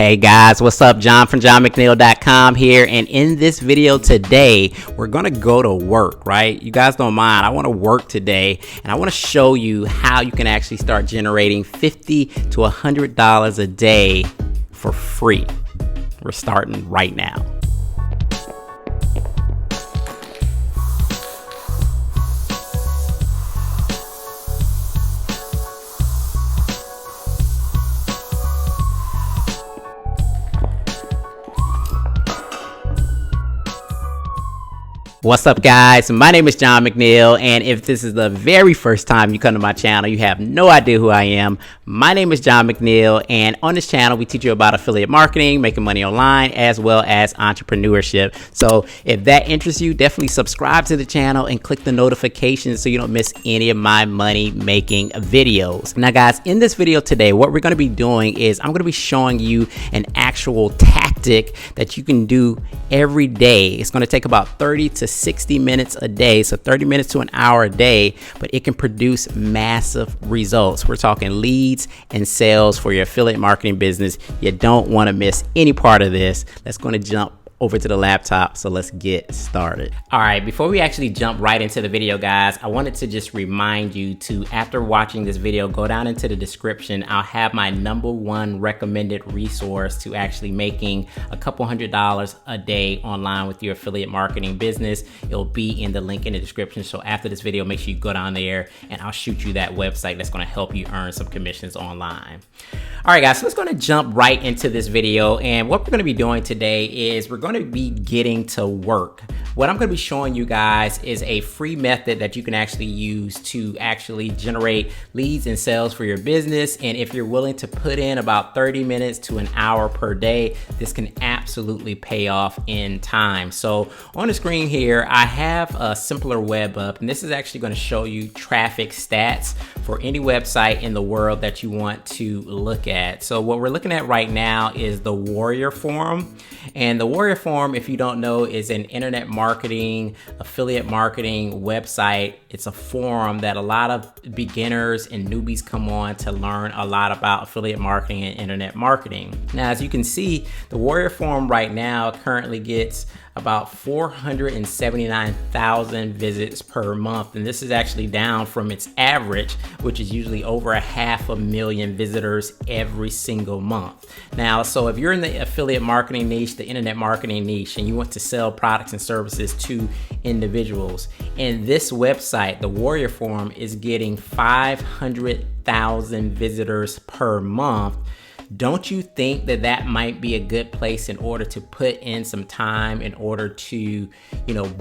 Hey guys, what's up? John from JohnMcNeil.com here, and in this video today, we're gonna go to work, right? You guys don't mind, I wanna work today, and I wanna show you how you can actually start generating $50 to $100 a day for free. We're starting right now. What's up guys, my name is John McNeil, and if this is the very first time you come to my channel, you have no idea who I am. My name is John McNeil, and on this channel we teach you about affiliate marketing, making money online, as well as entrepreneurship. So if that interests you, definitely subscribe to the channel and click the notifications so you don't miss any of my money making videos. Now guys, in this video today, what we're going to be doing is I'm going to be showing you an actual tactic that you can do every day. It's going to take about 30 to 60 minutes a day, so 30 minutes to an hour a day, but it can produce massive results. We're talking leads and sales for your affiliate marketing business. You don't want to miss any part of this. Let's go and jump over to the laptop, so let's get started. All right, before we actually jump right into the video guys, I wanted to just remind you to, after watching this video, go down into the description. I'll have my #1 recommended resource to actually making a couple $100 a day online with your affiliate marketing business. It'll be in the link in the description. So after this video, make sure you go down there and I'll shoot you that website that's gonna help you earn some commissions online. All right guys, so let's gonna jump right into this video, and what we're gonna be doing today is we're gonna be getting to work. What I'm gonna be showing you guys is a free method that you can actually use to actually generate leads and sales for your business. And if you're willing to put in about 30 minutes to an hour per day, this can absolutely pay off in time. So on the screen here, I have a Simpler Web up, and this is actually gonna show you traffic stats for any website in the world that you want to look at. So what we're looking at right now is the Warrior Forum. And the Warrior Forum, if you don't know, is an internet marketing, affiliate marketing website. It's a forum that a lot of beginners and newbies come on to learn a lot about affiliate marketing and internet marketing. Now, as you can see, the Warrior Forum right now currently gets about 479,000 visits per month, and this is actually down from its average, which is usually over 500,000 visitors every single month. Now, so if you're in the affiliate marketing niche, the internet marketing niche, and you want to sell products and services to individuals, and this website, the Warrior Forum, is getting 500,000 visitors per month, don't you think that that might be a good place in order to put in some time in order to,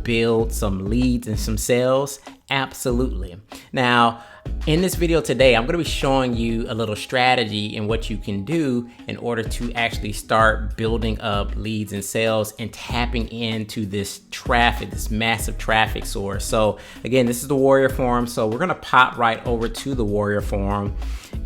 build some leads and some sales? Absolutely. Now, in this video today, I'm going to be showing you a little strategy and what you can do in order to actually start building up leads and sales and tapping into this traffic, this massive traffic source. So again, this is the Warrior Forum. So we're going to pop right over to the Warrior Forum.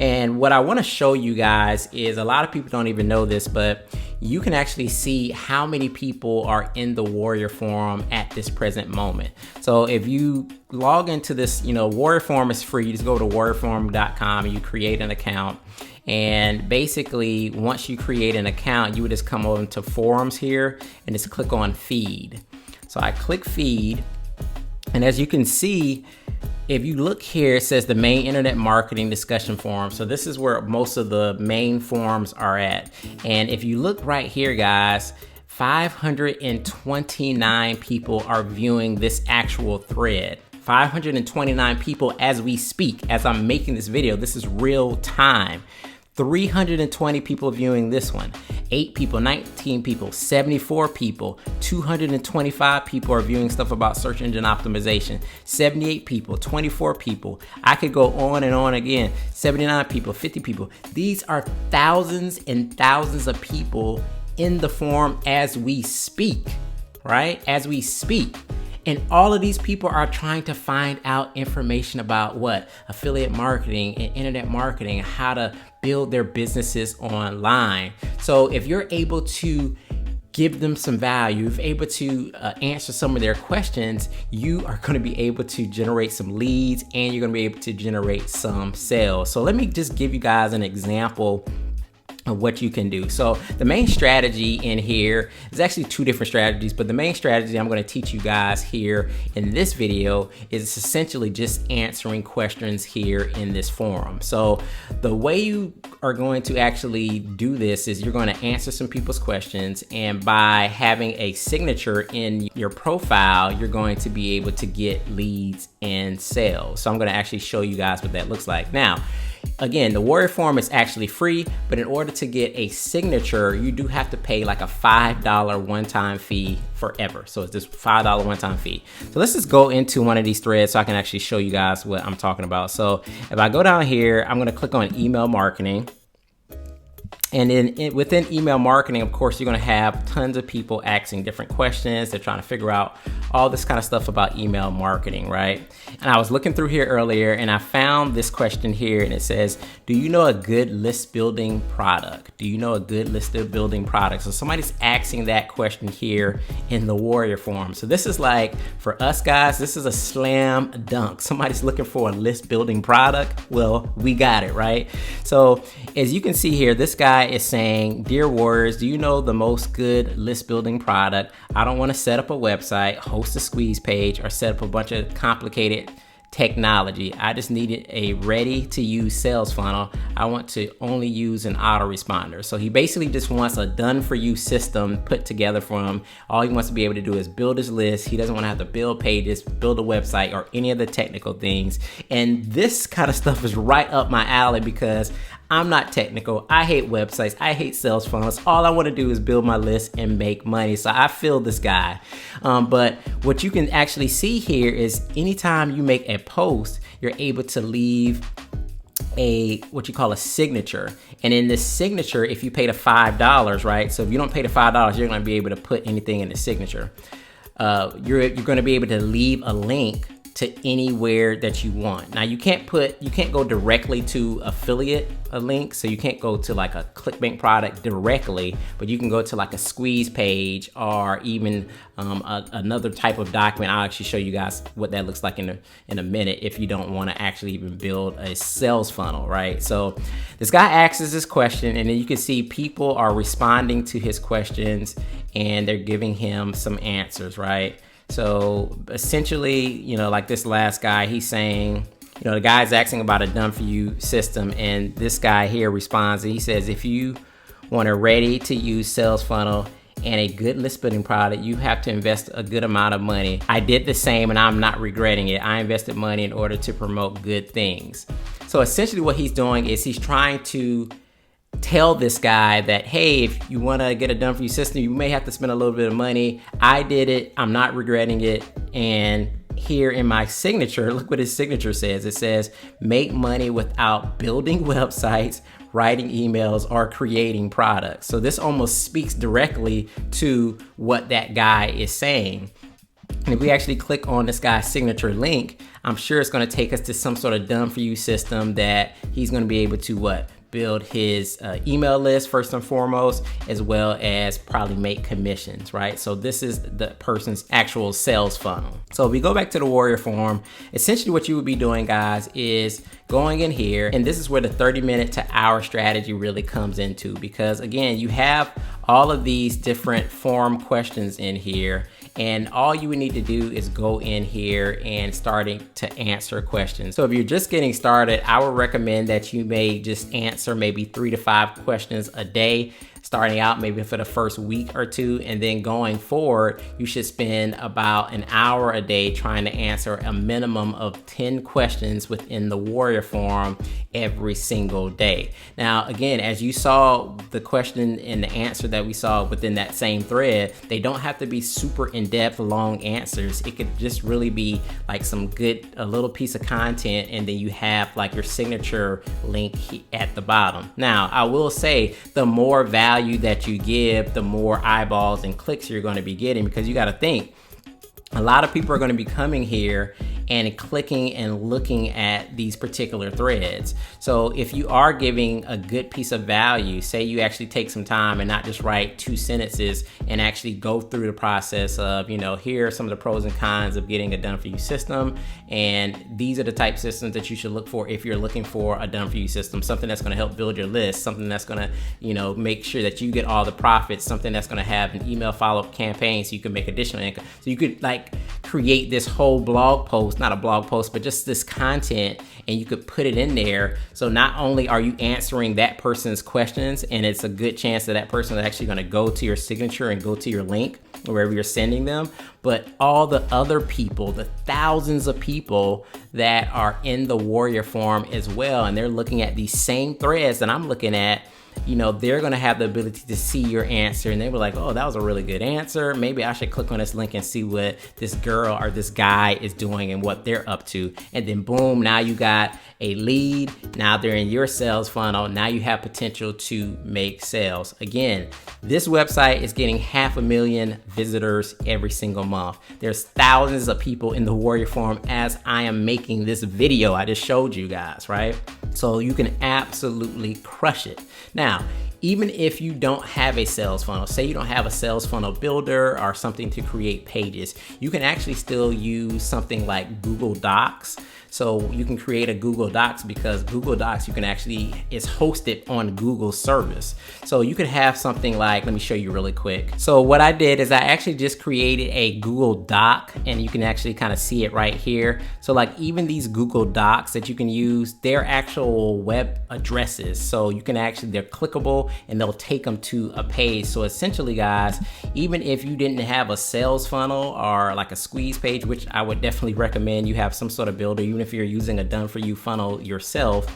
And what I want to show you guys is, a lot of people don't even know this, but you can actually see how many people are in the Warrior Forum at this present moment. So if you log into this, Warrior Forum is free. You just go to warriorforum.com and you create an account. And basically, once you create an account, you would just come over to forums here and just click on feed. So I click feed, and as you can see, if you look here, it says the main internet marketing discussion forum. So this is where most of the main forums are at. And if you look right here, guys, 529 people are viewing this actual thread. 529 people as we speak, as I'm making this video. This is real time. 320 people viewing this one. 8 people, 19 people, 74 people, 225 people are viewing stuff about search engine optimization. 78 people, 24 people. I could go on and on again. 79 people, 50 people. These are thousands and thousands of people in the forum as we speak, right? As we speak. And all of these people are trying to find out information about what? Affiliate marketing and internet marketing, how to build their businesses online. So if you're able to give them some value, if able to answer some of their questions, you are going to be able to generate some leads and you're going to be able to generate some sales. So let me just give you guys an example of what you can do. So the main strategy in here is actually two different strategies, but the main strategy I'm going to teach you guys here in this video is essentially just answering questions here in this forum. So the way you are going to actually do this is you're going to answer some people's questions, and by having a signature in your profile, you're going to be able to get leads and sales. So I'm going to actually show you guys what that looks like. Now, again, the Warrior Forum is actually free, but in order to get a signature, you do have to pay like a $5 one-time fee forever. So it's this $5 one-time fee. So let's just go into one of these threads so I can actually show you guys what I'm talking about. So if I go down here, I'm going to click on email marketing. And then within email marketing, of course, you're going to have tons of people asking different questions. They're trying to figure out all this kind of stuff about email marketing, right? And I was looking through here earlier and I found this question here, and it says, do you know a good list building product? Do you know a good list building product? So somebody's asking that question here in the Warrior Forum. So this is like, for us guys, this is a slam dunk. Somebody's looking for a list building product. Well, we got it, right? So as you can see here, this guy is saying, dear Warriors, do you know the most good list building product? I don't want to set up a website, host a squeeze page, or set up a bunch of complicated technology. I just needed a ready to use sales funnel. I want to only use an autoresponder. So he basically just wants a done for you system put together for him. All he wants to be able to do is build his list. He doesn't want to have to build pages, build a website, or any of the technical things. And this kind of stuff is right up my alley because I'm not technical. I hate websites. I hate sales funnels. All I want to do is build my list and make money. So I feel this guy. But what you can actually see here is anytime you make a post, you're able to leave what you call a signature. And in this signature, if you pay the $5, right? So if you don't pay the $5, you're going to be able to put anything in the signature. You're going to be able to leave a link to anywhere that you want. Now you can't go directly to affiliate a link, so you can't go to like a ClickBank product directly, but you can go to like a squeeze page or even another type of document. I'll actually show you guys what that looks like in a minute if you don't want to actually even build a sales funnel, right? So this guy asks this question, and then you can see people are responding to his questions and they're giving him some answers, right? So essentially, you know, like this last guy, he's saying, you know, the guy's asking about a done for you system, and this guy here responds and he says, if you want a ready to use sales funnel and a good list building product, you have to invest a good amount of money. I did the same and I'm not regretting it. I invested money in order to promote good things. So essentially what he's doing is he's trying to tell this guy that, hey, if you want to get a done for you system, you may have to spend a little bit of money. I did it. I'm not regretting it. And here in my signature, look what his signature says. It says, make money without building websites, writing emails, or creating products. So this almost speaks directly to what that guy is saying. And if we actually click on this guy's signature link, I'm sure it's going to take us to some sort of done for you system that he's going to be able to build his email list first and foremost, as well as probably make commissions, right? So this is the person's actual sales funnel. So if we go back to the Warrior Forum, essentially what you would be doing, guys, is going in here, and this is where the 30-minute to hour strategy really comes into, because again, you have all of these different forum questions in here, and all you would need to do is go in here and starting to answer questions. So if you're just getting started, I would recommend that you may just answer maybe 3 to 5 questions a day, starting out maybe for the first week or two, and then going forward, you should spend about an hour a day trying to answer a minimum of 10 questions within the Warrior Forum every single day. Now, again, as you saw the question and the answer that we saw within that same thread, they don't have to be super in-depth, long answers. It could just really be like a little piece of content, and then you have like your signature link at the bottom. Now, I will say the more value that you give, the more eyeballs and clicks you're going to be getting, because you got to think, a lot of people are going to be coming here and clicking and looking at these particular threads. So if you are giving a good piece of value, say you actually take some time and not just write 2 sentences and actually go through the process of, here are some of the pros and cons of getting a done-for-you system, and these are the type of systems that you should look for if you're looking for a done-for-you system, something that's going to help build your list, something that's going to, make sure that you get all the profits, something that's going to have an email follow-up campaign so you can make additional income. So you could create this whole blog post, not a blog post, but just this content, and you could put it in there. So not only are you answering that person's questions, and it's a good chance that that person is actually going to go to your signature and go to your link wherever you're sending them, but all the other people, the thousands of people that are in the Warrior Forum as well, and they're looking at these same threads that I'm looking at, they're going to have the ability to see your answer, and they were like, oh, that was a really good answer. Maybe I should click on this link and see what this girl or this guy is doing and what they're up to. And then boom, now you got a lead. Now they're in your sales funnel. Now you have potential to make sales. Again, this website is getting 500,000 visitors every single month. There's thousands of people in the Warrior Forum as I am making this video I just showed you guys, right? So you can absolutely crush it. Now, even if you don't have a sales funnel, say you don't have a sales funnel builder or something to create pages, you can actually still use something like Google Docs. So you can create a Google Docs, because Google Docs is hosted on Google's service. So you could have something like, let me show you really quick. So what I did is I actually just created a Google Doc, and you can actually kind of see it right here. So even these Google Docs that you can use, they're actual web addresses. So you can they're clickable and they'll take them to a page. So essentially, guys, even if you didn't have a sales funnel or like a squeeze page, which I would definitely recommend you have some sort of builder, even if you're using a done-for-you funnel yourself,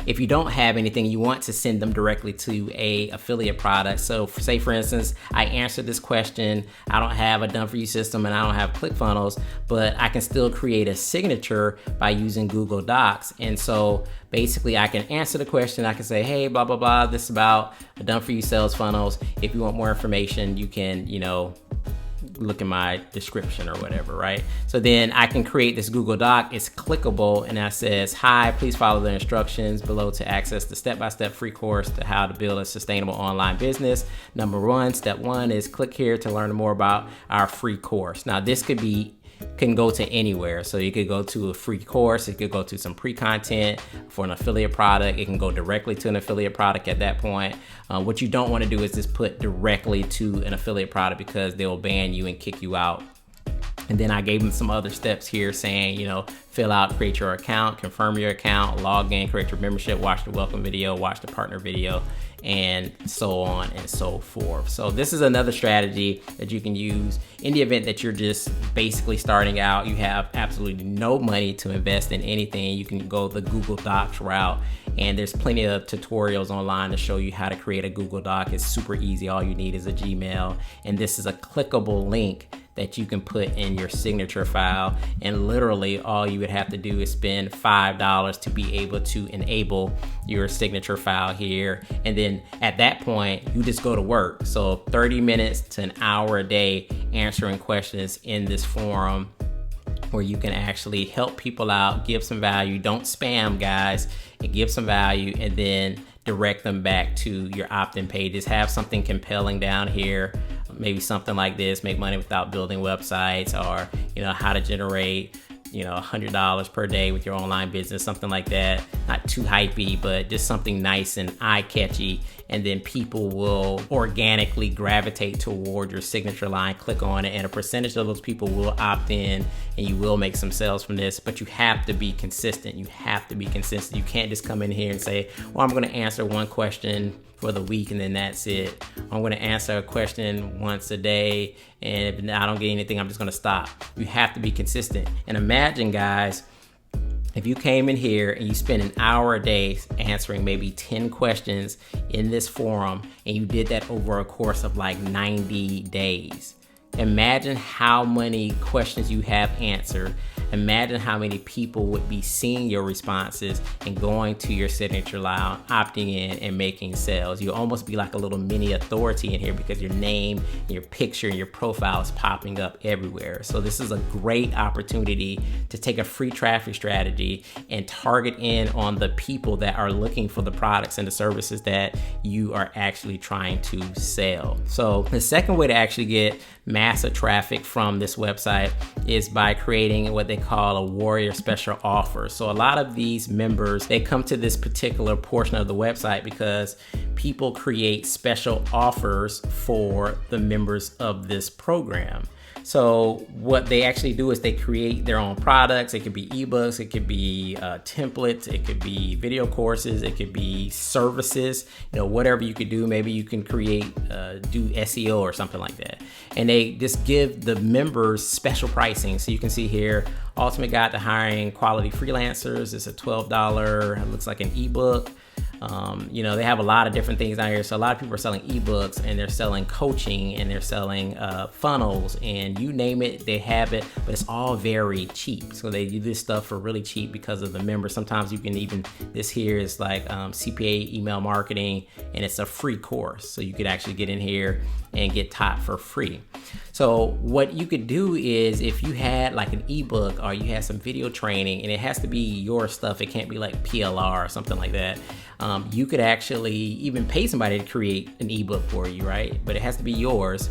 if you don't have anything, you want to send them directly to a affiliate product. So say for instance, I answered this question, I don't have a done-for-you system and I don't have ClickFunnels, but I can still create a signature by using Google Docs. And so basically I can answer the question, I can say, hey, blah, blah, blah, this is about a done-for-you sales funnels. If you want more information, you can, look in my description or whatever, right? So then I can create this Google Doc. It's clickable, and that says, hi, please follow the instructions below to access the step-by-step free course to how to build a sustainable online business. Number 1, step 1 is click here to learn more about our free course. Now this can go to anywhere. So you could go to a free course, it could go to some pre-content for an affiliate product, it can go directly to an affiliate product at that point. What you don't want to do is just put directly to an affiliate product, because they'll ban you and kick you out. And then I gave them some other steps here saying, fill out, create your account, confirm your account, log in, create your membership, watch the welcome video, watch the partner video, and so on and so forth. So this is another strategy that you can use in the event that you're just basically starting out. You have absolutely no money to invest in anything. You can go the Google Docs route, and there's plenty of tutorials online to show you how to create a Google Doc. It's super easy. All you need is a Gmail, and this is a clickable link that you can put in your signature file, and literally all you would have to do is spend $5 to be able to enable your signature file here, and then at that point you just go to work. So 30 minutes to an hour a day answering questions in this forum, where you can actually help people out, give some value. Don't spam, guys, and give some value, and then direct them back to your opt-in pages. Have something compelling down here, maybe something like this: make money without building websites, or how to generate $100 per day with your online business, something like that. Not too hypey, but just something nice and eye-catchy, and then people will organically gravitate toward your signature line, click on it, and a percentage of those people will opt in, and you will make some sales from this. But you have to be consistent. You can't just come in here and say, well, I'm going to answer one question for the week and then that's it. I'm going to answer a question once a day, and if I don't get anything, I'm just going to stop. You have to be consistent. And imagine, guys, if you came in here and you spent an hour a day answering maybe 10 questions in this forum, and you did that over a course of like 90 days. Imagine how many questions you have answered, imagine how many people would be seeing your responses and going to your signature line, opting in and making sales. You'll almost be like a little mini authority in here because your name, your picture, and your profile is popping up everywhere. So this is a great opportunity to take a free traffic strategy and target in on the people that are looking for the products and the services that you are actually trying to sell. So the second way to actually get massive traffic from this website is by creating what they call a warrior special offer. So a lot of these members, they come to this particular portion of the website because people create special offers for the members of this program. So what they actually do is they create their own products. It could be ebooks, it could be templates, it could be video courses, it could be services, whatever you could do. Maybe you can create, do SEO or something like that. And they just give the members special pricing. So you can see here, Ultimate Guide to Hiring Quality Freelancers. It's a $12, it looks like an ebook. They have a lot of different things out here. So a lot of people are selling ebooks, and they're selling coaching, and they're selling funnels, and you name it, they have it, but it's all very cheap. So they do this stuff for really cheap because of the members. Sometimes you can even, this here is like CPA email marketing, and it's a free course. So you could actually get in here and get taught for free. So what you could do is, if you had like an ebook or you had some video training, and it has to be your stuff, it can't be like PLR or something like that. You could actually even pay somebody to create an ebook for you, right? But it has to be yours.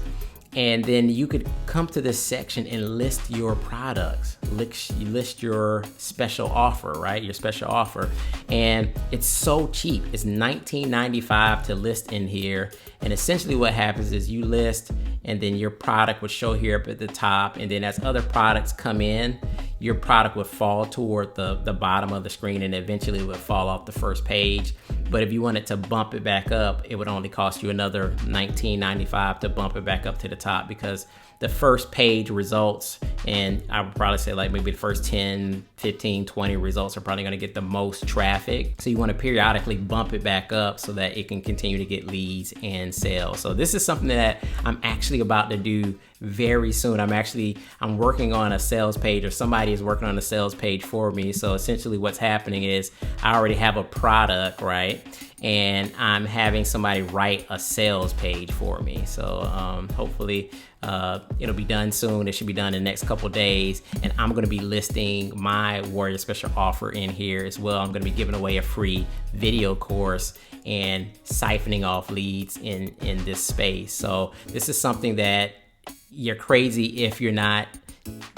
And then you could come to this section and list your products, list your special offer, right? Your special offer. And it's so cheap. It's $19.95 to list in here. And essentially what happens is you list, and then your product would show here up at the top. And then as other products come in, your product would fall toward the bottom of the screen, and eventually it would fall off the first page. But if you wanted to bump it back up, it would only cost you another $19.95 to bump it back up to the top, because the first page results, and I would probably say like maybe the first 10, 15, 20 results are probably going to get the most traffic. So you want to periodically bump it back up so that it can continue to get leads and sales. So this is something that I'm actually about to do very soon. I'm working on a sales page, or somebody is working on a sales page for me. So essentially what's happening is I already have a product, right? And I'm having somebody write a sales page for me. So hopefully it'll be done soon. It should be done in the next couple days. And I'm going to be listing my Warrior Special offer in here as well. I'm going to be giving away a free video course and siphoning off leads in this space. So this is something that you're crazy if you're not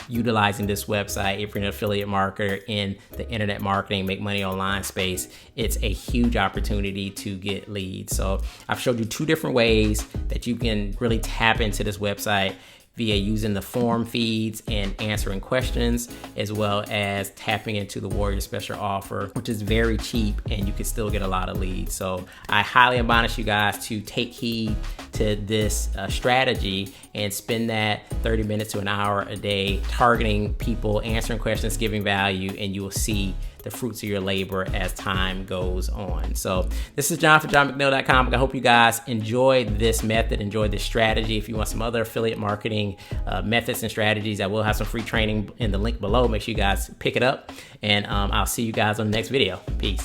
utilizing this website. If you're an affiliate marketer in the internet marketing, make money online space, it's a huge opportunity to get leads. So I've showed you 2 different ways that you can really tap into this website via using the form feeds and answering questions, as well as tapping into the Warrior Special offer, which is very cheap, and you can still get a lot of leads. So I highly admonish you guys to take heed to this strategy and spend that 30 minutes to an hour a day targeting people, answering questions, giving value, and you will see the fruits of your labor as time goes on. So this is John for JohnMcNeil.com. I hope you guys enjoyed this method, enjoyed this strategy. If you want some other affiliate marketing methods and strategies, I will have some free training in the link below. Make sure you guys pick it up, and I'll see you guys on the next video. Peace.